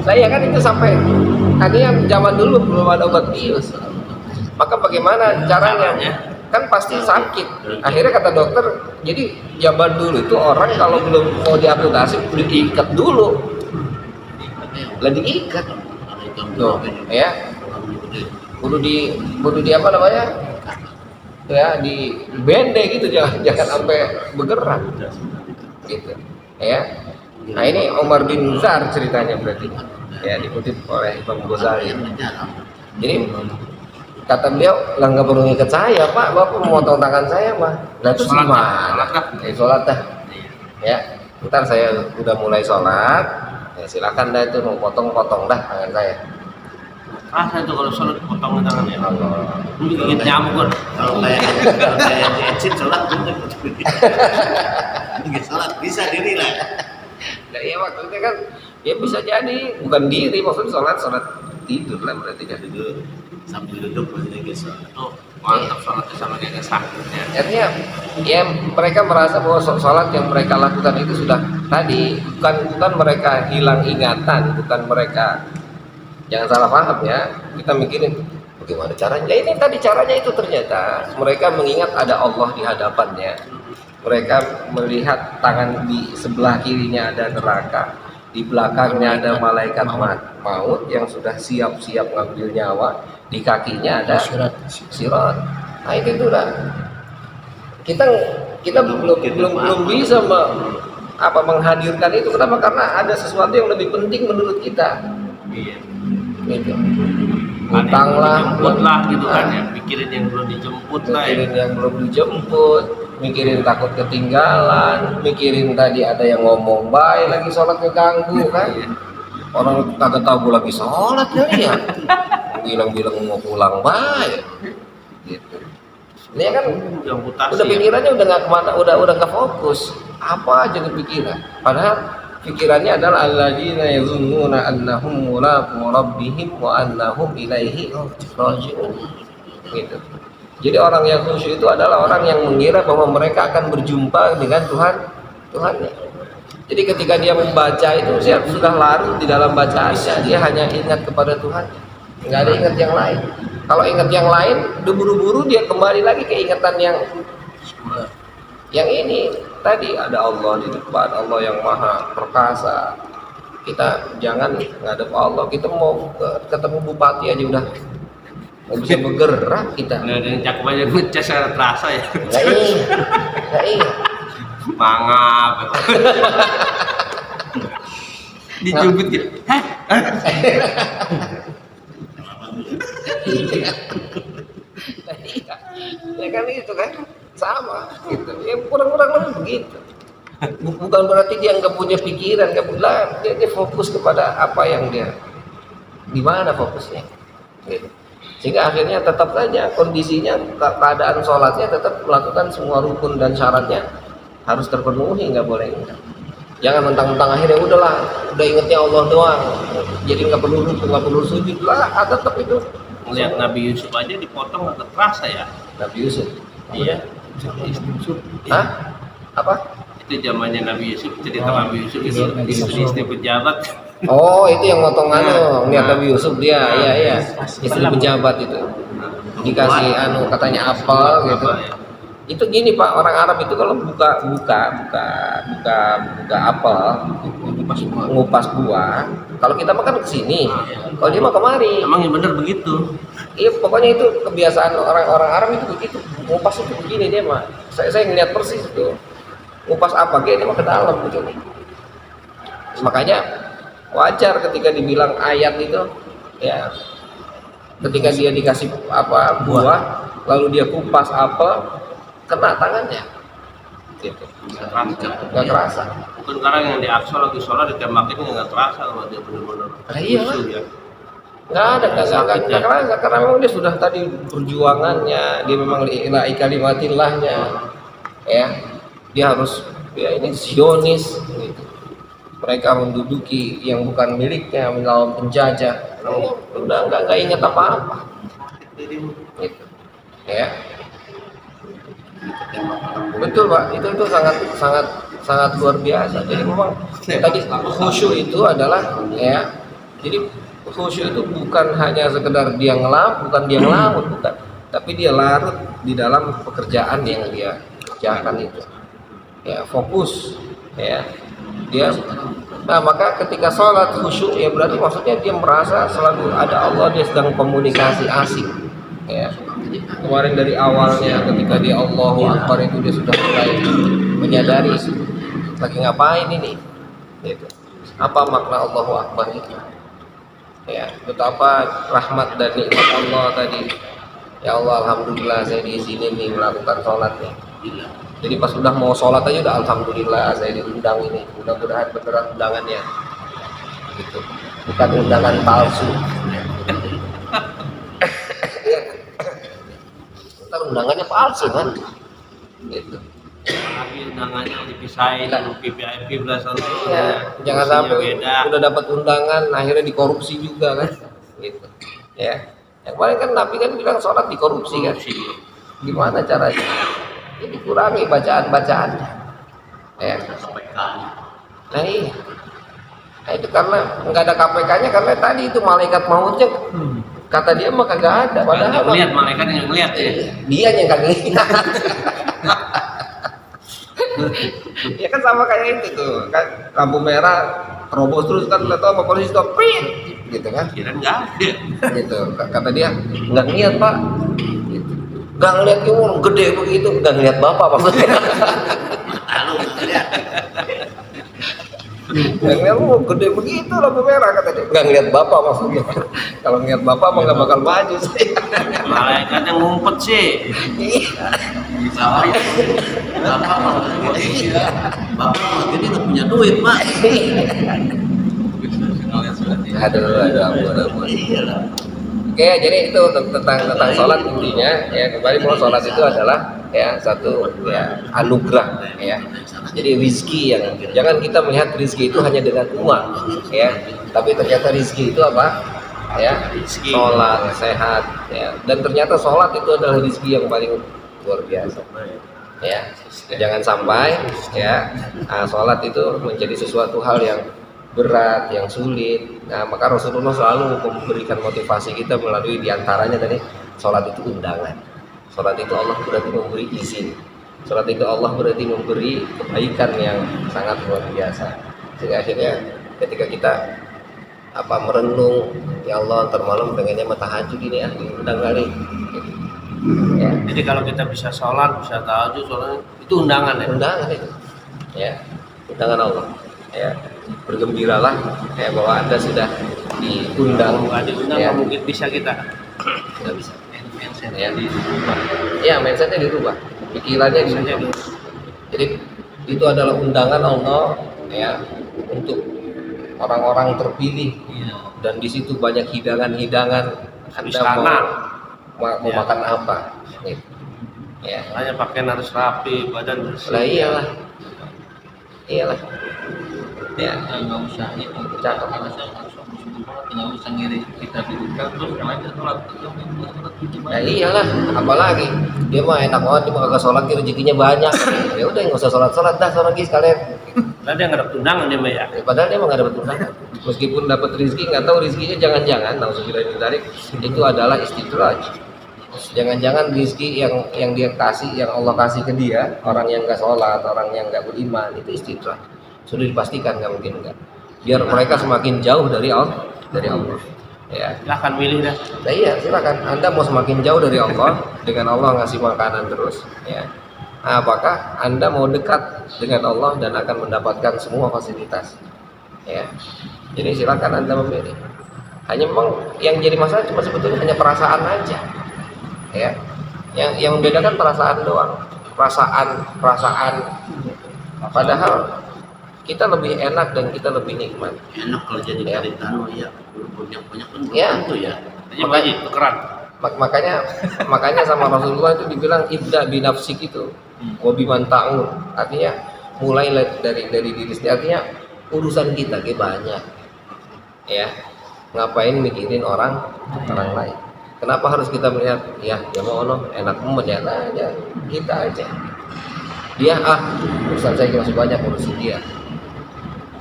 Saya kan itu sampai tadinya zaman dulu belum ada obat bius. Maka bagaimana caranya? Kan pasti sakit. Akhirnya kata dokter, jadi zaman dulu itu orang kalau belum mau diamputasi diikat dulu. Lah diikat. Tuh, ya. Kudu di apa namanya? Ya, di bende gitu, jangan sampai bergerak. Gitu. Ya. Nah, ini Umar bin Zar ceritanya berarti. Ya, dikutip oleh Imam Ghazali. Jadi kata beliau, lah nggak perlu ngikat saya, Pak, Bapak memotong tangan saya, mah. Nah, itu gimana? Sholat dah. Ya, ntar saya udah mulai sholat, ya silakan dah itu mau potong-potong dah tangan saya. Saya tuh kalau sholat potong tangannya. Allah. Gigit nyamuk kan. Kalau kayak ecit sholat bener. Nggak sholat bisa diri lah. Nah, iya maksudnya kan ya bisa jadi bukan diri, maksudnya sholat tidur lah berarti kan. Duduk sambil duduk masih gesol. Tuh, mantap sholatnya sama kayak sakitnya. Artinya ya mereka merasa bahwa sholat yang mereka lakukan itu sudah tadi bukan mereka hilang ingatan, bukan mereka, jangan salah paham ya, kita mikirin bagaimana caranya. Ya ini tadi caranya itu ternyata mereka mengingat ada Allah di hadapannya. Mereka melihat tangan di sebelah kirinya ada neraka, di belakangnya ada malaikat maut yang sudah siap-siap ngambil nyawa, di kakinya ada sirat. Nah itu udah kita belum bisa menghadirkan itu. Kenapa? Karena ada sesuatu yang lebih penting menurut kita. Iya. Gitu. Ada Utang yang lah, dijemput lah gitu kan ya, mikirin yang belum dijemput lah ya. mikirin yang belum dijemput, mikirin takut ketinggalan, mikirin tadi ada yang ngomong baik lagi sholat keganggu kan. Orang kagak tahu gue lagi sholat ya, bilang-bilang mau pulang baik gitu. Ini kan Yang mutasi udah ya. pikirannya udah nggak kemana, udah nggak fokus, apa aja kepikiran. Padahal pikirannya adalah alladzina yazunnuna annahum mulaqu rabbihim wa annahum ilaihi raji'un. Gitu. Jadi orang yang khusyuk itu adalah orang yang mengira bahwa mereka akan berjumpa dengan Tuhannya. Jadi ketika dia membaca itu dia sudah larut di dalam bacaannya, dia hanya ingat kepada Tuhan, nggak ada ingat yang lain. Kalau ingat yang lain, udah buru-buru dia kembali lagi ke ingatan yang ini tadi, ada Allah di depan, Allah yang maha perkasa. Kita jangan ngadep Allah, kita mau ketemu bupati aja udah nggak bisa bergerak kita. Ada yang cakep aja ngecas secara terasa ya. Nggak iya. Mangap. Dijubit gitu. Hah? Ya kan itu kan sama gitu. Ya kurang-kurang lebih begitu. Bukan berarti dia nggak punya pikiran, nggak punya, dia fokus kepada apa yang dia, di mana fokusnya. Gitu. Sehingga akhirnya tetap saja kondisinya, keadaan sholatnya tetap melakukan semua rukun dan syaratnya harus terpenuhi, nggak boleh enggak. Jangan mentang-mentang akhirnya udahlah, udah ingetnya Allah doang, jadi nggak perlu rukun, nggak perlu sujud lah, tetap itu. Melihat Nabi Yusuf aja dipotong nggak terasa ya. Nabi Yusuf. Iya. Hah? Apa? Itu zamannya Nabi Yusuf, cerita Nabi Yusuf itu istri pejabat. Oh, itu yang motong niat Nabi Yusuf dia, iya. Istri pejabat itu. Dikasih katanya apel gitu. Apa ya? Itu gini Pak, orang Arab itu kalau buka apel, ngupas buah. Kalau kita makan kesini, kalau dia mah kemari. Emang yang benar begitu. Iya, pokoknya itu kebiasaan orang-orang Arab itu begitu. Ngupas itu begini dia mah. Saya ngeliat persis itu. Ngupas apa? Dia mah ke dalam gitu. Makanya wajar ketika dibilang ayat itu, ya. Ketika dia dikasih buah, lalu dia kupas apel, kena tangannya. Gitu. Nggak kerasa. Bukan karena yang di Aqsa lagi sholat ditembakin nggak terasa kalau dia benar-benar. Iya. khusyuk ya. Nggak kerasa karena memang dia sudah tadi perjuangannya, dia memang ilahi kalimatillahnya, ya dia harus ini Zionis gitu. Mereka menduduki yang bukan miliknya, melawan penjajah. Udah nggak ingat apa-apa gitu. Ya betul Pak, itu sangat luar biasa. Jadi memang tadi khusyuk itu adalah ya, jadi khusyuk itu bukan hanya sekedar dia bukan dia ngelamun, bukan, tapi dia larut di dalam pekerjaan yang dia kerjakan itu, ya fokus, ya dia. Nah maka ketika sholat khusyuk ya berarti maksudnya dia merasa selalu ada Allah, dia sedang komunikasi asik, ya. Kemarin dari awalnya ketika dia Allahu Akbar itu dia sudah mulai menyadari lagi ngapain ini, gitu. Apa makna Allahu Akbar itu? Ya, betapa rahmat dan nikmat Allah tadi. Ya Allah, alhamdulillah saya di sini nih melakukan sholatnya. Jadi pas sudah mau sholat aja udah alhamdulillah saya diundang ini. Mudah-mudahan beneran undangannya. Gitu. Bukan undangan palsu. Ntar undangannya palsu kan? Gitu. Lagi undangannya dipisahin, VIP belasan tahun. Ya, jangan sampai udah dapat undangan akhirnya dikorupsi juga kan? Gitu. Ya. Yang kemarin kan Nabi kan bilang sholat dikorupsi kan? Gimana caranya? Ya dikurangi bacaan-bacaannya. Ya. Nah iya. Nah itu karena nggak ada KPK-nya karena tadi itu malaikat mautnya kata dia mah kagak ada. Padahal lihat malaikat yang ngeliat ya. Dia yang kagak lihat. Ya kan sama kayak itu tuh kan, lampu merah terobos terus kan nggak tahu apa polisi stop gitu kan, Kira nggak ada. gitu kata dia nggak niat Pak gitu. nggak ngeliat orang gede begitu, nggak ngeliat bapak maksudnya. Lalu lihat. Nggak ngeliat gede begitu lampu merah kata dia, nggak ngeliat bapak maksudnya. Kalau ngeliat bapak mah nggak bakal maju sih. Malaikat yang ngumpet sih. Bapak kalau gede, bapak kalau gede nggak punya duit pak. Aduh, ampun. Oke, jadi itu tentang sholat intinya ya, kembali bahwa sholat itu adalah ya satu ya anugerah ya. Jadi rizki yang jangan kita melihat rizki itu hanya dengan uang ya, tapi ternyata rizki itu apa ya, sholat, sehat ya, dan ternyata sholat itu adalah rizki yang paling luar biasa ya. Jangan sampai ya sholat itu menjadi sesuatu hal yang berat, yang sulit. Nah, maka Rasulullah selalu memberikan motivasi kita melalui diantaranya tadi, sholat itu undangan. Sholat itu Allah berarti memberi izin. Sholat itu Allah berarti memberi kebaikan yang sangat luar biasa. Sehingga akhirnya ketika kita merenung, ya Allah ntar malam pengennya tahajud ini undang kali. Ya. Jadi kalau kita bisa sholat, bisa tahajud, sholat itu undangan ya. Undangan itu, ya undangan Allah. Ya, bergembiralah ya bahwa Anda sudah diundang. Kalau nggak diundang Ya. mungkin bisa kita. Nggak bisa. Ya, ya mindsetnya dirubah, pikirannya dirubah. Jadi itu adalah undangan Allah ya untuk orang-orang terpilih, dan di situ banyak hidangan-hidangan. Anda mau Ya. makan apa? Gitu. Ya, Makanya pakaian harus rapi, badan bersih. lah iyalah. Ya, nggak usah itu cakep. kalau saya nggak usah ngirim kita dibuka terus yang lain sholat Ya iyalah, apalagi dia mah enak banget, dia mah kagak sholat, dia rezekinya banyak. Ya udah nggak usah sholat dah, sholat lagi sekalian. Nah, dia nggak ada undangan dia mah ya. Ya, padahal dia mah nggak dapat undangan. Meskipun dapat rezeki, nggak tahu rezekinya jangan-jangan, nauzubillah min dzalik, itu adalah istidraj. Jangan-jangan rezeki yang dia kasih, yang Allah kasih ke dia, orang yang nggak sholat, orang yang nggak beriman, itu istidraj. Sudah dipastikan nggak mungkin enggak. Biar mereka semakin jauh dari Allah. Ya. Silahkan milih dah. Nah iya, silakan. Anda mau semakin jauh dari Allah, dengan Allah ngasih makanan terus, ya. Apakah Anda mau dekat dengan Allah dan akan mendapatkan semua fasilitas? Ya. Jadi silakan Anda memilih. Hanya memang yang jadi masalah cuma sebetulnya hanya perasaan aja. Ya. Yang membedakan perasaan doang. Perasaan. Padahal kita lebih enak dan kita lebih nikmat. Enak kalau jadi Ya. karitano ya, banyak kan Ya. itu ya. Makanya tukeran. Makanya sama Rasulullah itu dibilang ibda binafsik itu wabiman ta'un, artinya mulai dari diri sendiri, artinya urusan kita banyak ya, ngapain mikirin orang lain. Kenapa harus kita melihat ya mau enak ya, nah, ya kita aja dia urusan saya masih banyak, urusin dia.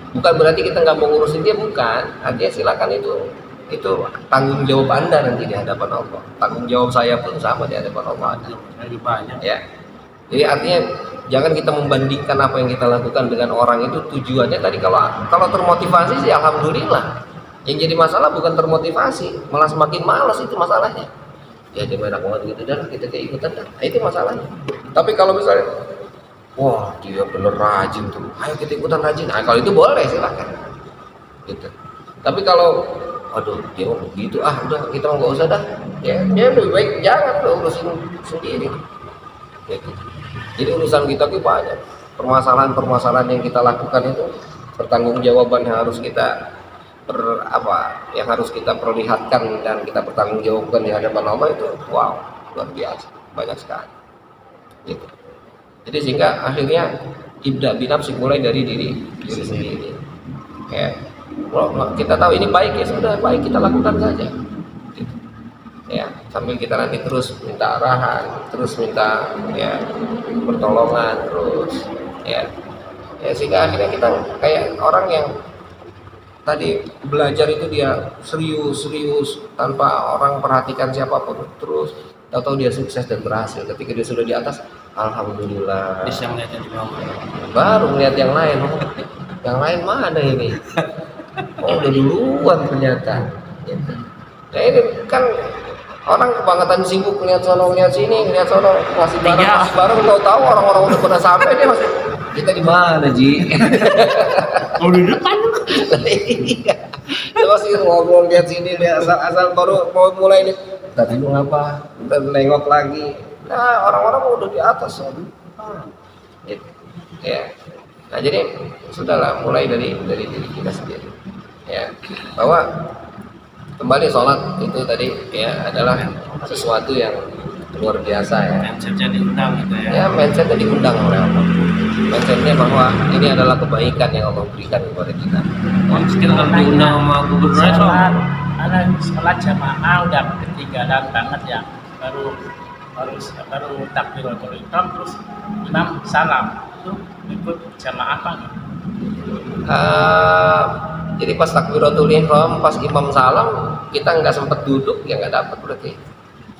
Bukan berarti kita nggak mau ngurusin dia, bukan. Artinya silakan itu tanggung jawab Anda nanti di hadapan Allah. Tanggung jawab saya pun sama di hadapan Allah. Lebih banyak. Ya. Jadi artinya jangan kita membandingkan apa yang kita lakukan dengan orang itu. Tujuannya tadi kalau termotivasi sih alhamdulillah. Yang jadi masalah bukan termotivasi, malah semakin malas, itu masalahnya. Ya dia enak banget gitu dan kita keikutan, nah, itu masalahnya. Tapi kalau misalnya wah dia bener rajin tuh, ayo kita ikutan rajin. Nah kalau itu boleh silahkan gitu. Tapi kalau aduh dia mau begitu, udah kita nggak usah dah, ya lebih baik jangan urusin sendiri gitu. Jadi urusan kita tuh banyak, permasalahan yang kita lakukan itu pertanggungjawaban yang harus kita yang harus kita perlihatkan dan kita pertanggungjawabkan di hadapan Allah itu wow luar biasa, banyak sekali gitu. Jadi sehingga akhirnya ibda binafsik, mulai dari diri sendiri. Ya. Kalau kita tahu ini baik, ya sudah baik kita lakukan saja. Gitu. Ya, sambil kita nanti terus minta arahan, terus minta ya pertolongan terus ya. Ya sehingga akhirnya kita kayak orang yang tadi belajar itu dia serius tanpa orang perhatikan siapapun, terus tahu dia sukses dan berhasil. Ketika dia sudah di atas, alhamdulillah. Bisa melihat yang di bawah. Baru melihat yang lain, yang lain mana ini? Oh udah duluan ternyata. Gitu. Nah ini kan Orang kebangetan sibuk ngeliat sono ngeliat sini, ngeliat sono masih Iya. bareng, tahu orang-orang udah pada sampai dia masih kita di mana Ji? Oh di depan. Iya. Dia masih ngobrol lihat sini, lihat asal baru mau mulai nih. Tadi lu ngapa? Ntar nengok lagi. Nah orang-orang udah di atas. Gitu. Ya. Nah jadi sudahlah mulai dari diri kita sendiri. Ya bahwa kembali sholat itu tadi ya adalah sesuatu yang luar biasa ya. Mindsetnya diundang gitu ya. Ya mindsetnya diundang oleh Allah. Mindsetnya bahwa ini adalah kebaikan yang Allah berikan kepada kita. Kita kan diundang sama gubernurnya so. Ada sholat jamaah udah ketinggalan banget ya, baru takbiratul ihram terus imam salam itu ikut jamaah apa nih? Jadi pas takbiratul ihram, pas imam salam, kita nggak sempat duduk, ya nggak dapat berarti.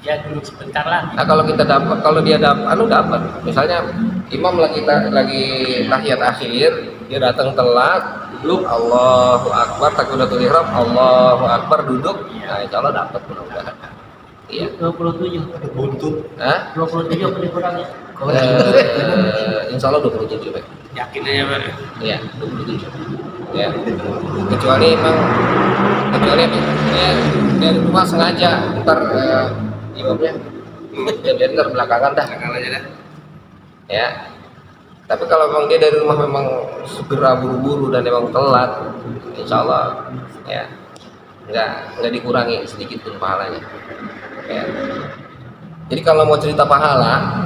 Ya dulu sebentar lah. Nah kalau kita dapat, kalau dia dapat, misalnya imam lagi tahiyat akhir, dia datang telat, duduk, Allahu Akbar, takbiratul ihram, Allahu Akbar, duduk, nah insya Allah dapat mudah-mudahan. Iya. 27. buntut. Hah? 27 apa dikurangin? Insya Allah 27 Pak. Yakin aja Pak. Iya, 27. Ya. Kecuali ya, dari rumah sengaja ntar imamnya biar ntar belakangan dah. Belakangan aja dah. Ya. Tapi kalau memang dia dari rumah memang segera buru-buru dan memang telat, insya Allah ya nggak dikurangi sedikit pun pahalanya. Ya. Jadi kalau mau cerita pahala,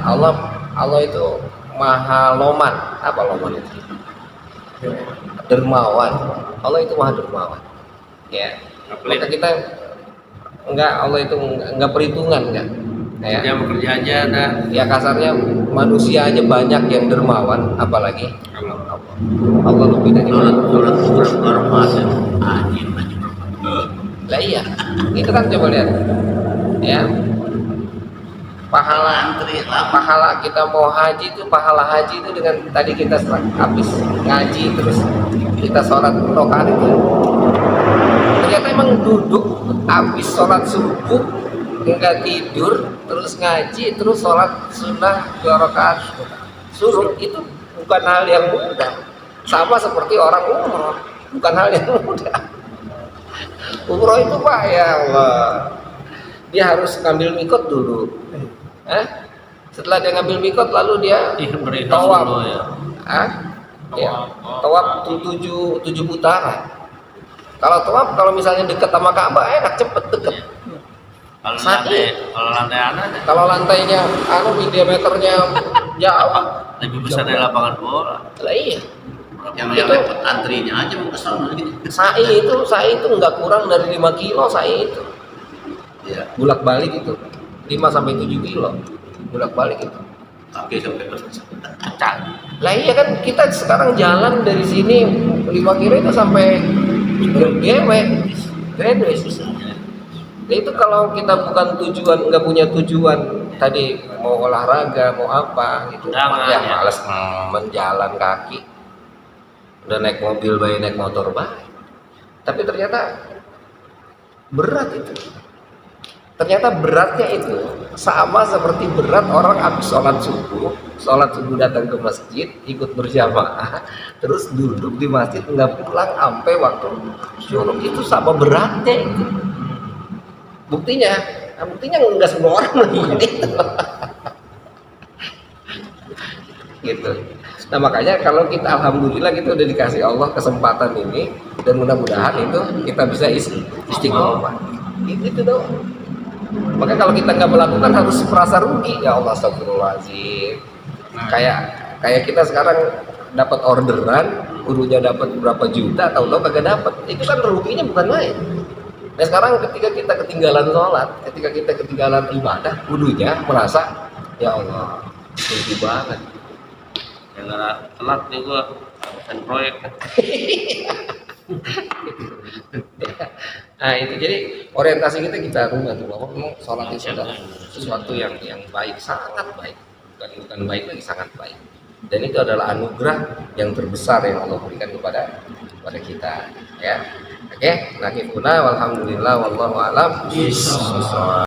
Allah itu maha loman. Apa loman itu? Dermawan. Allah itu maha dermawan. Ya. Maka kita Allah itu enggak perhitungan kan. Ya. Dia bekerja aja dah. Ya kasarnya manusia aja banyak yang dermawan, apalagi Allah lebih dari lah iya. Itu kan coba lihat. Ya. Pahala kita mau haji itu, pahala haji itu dengan tadi kita habis ngaji terus kita sholat rakaat itu ternyata emang duduk habis sholat subuh nggak tidur terus ngaji terus sholat sunnah 2 rakaat suruh itu bukan hal yang mudah, sama seperti orang umroh bukan hal yang mudah. Umroh itu Pak ya Allah, dia harus ngambil mikot dulu. Setelah dia ngambil mikot lalu dia tawaf ya. Ya, tawaf 7 putaran. Kalau misalnya dekat sama Ka'bah enak cepet deket. Kalau lantai anak Kalau lantainya diameternya jauh lebih besar dari lapangan bola. lah iya. Yang Itu- repot antrinya aja mau kesana gitu. Sa'i itu nggak kurang dari 5 kilo sa'i itu. Ya, Bulak balik itu 5 sampai 7 kilo. Bulak balik itu. kaki sampai berapa? Lah iya kan kita sekarang jalan dari sini 5 kilo itu sampai Gredwes. Nah itu kalau kita bukan nggak punya tujuan tadi mau olahraga mau apa gitu, Jangan, ya ya. males menjalan kaki, udah naik mobil baik naik motor baik. Tapi ternyata berat itu. Ternyata beratnya itu sama seperti berat orang habis sholat subuh datang ke masjid ikut berjamaah terus duduk di masjid nggak pulang sampai waktu syuruk, itu sama beratnya itu. Buktinya nggak semua orang melakukan itu. Gitu. Nah makanya kalau kita alhamdulillah kita udah dikasih Allah kesempatan ini dan mudah-mudahan itu kita bisa istiqomah. Itu doang. Maka kalau kita nggak melakukan harus merasa rugi, ya Allah astagfirullahaladzim. Kayak kita sekarang dapat orderan, gurunya dapat berapa juta, tahu-tahu kagak dapat. Itu kan ruginya bukan main. Nah sekarang ketika kita ketinggalan sholat, ketika kita ketinggalan ibadah, gurunya merasa ya Allah rugi banget. Yang telat nih gua kan proyek. Nah itu jadi orientasi kita rumah tuh bahwa memang sholat itu adalah sesuatu yang baik, sangat baik, bukan baik lagi, sangat baik. Dan itu adalah anugerah yang terbesar yang Allah berikan kepada kita. Ya, oke. Nakifuna walhamdulillah wallahu a'lam.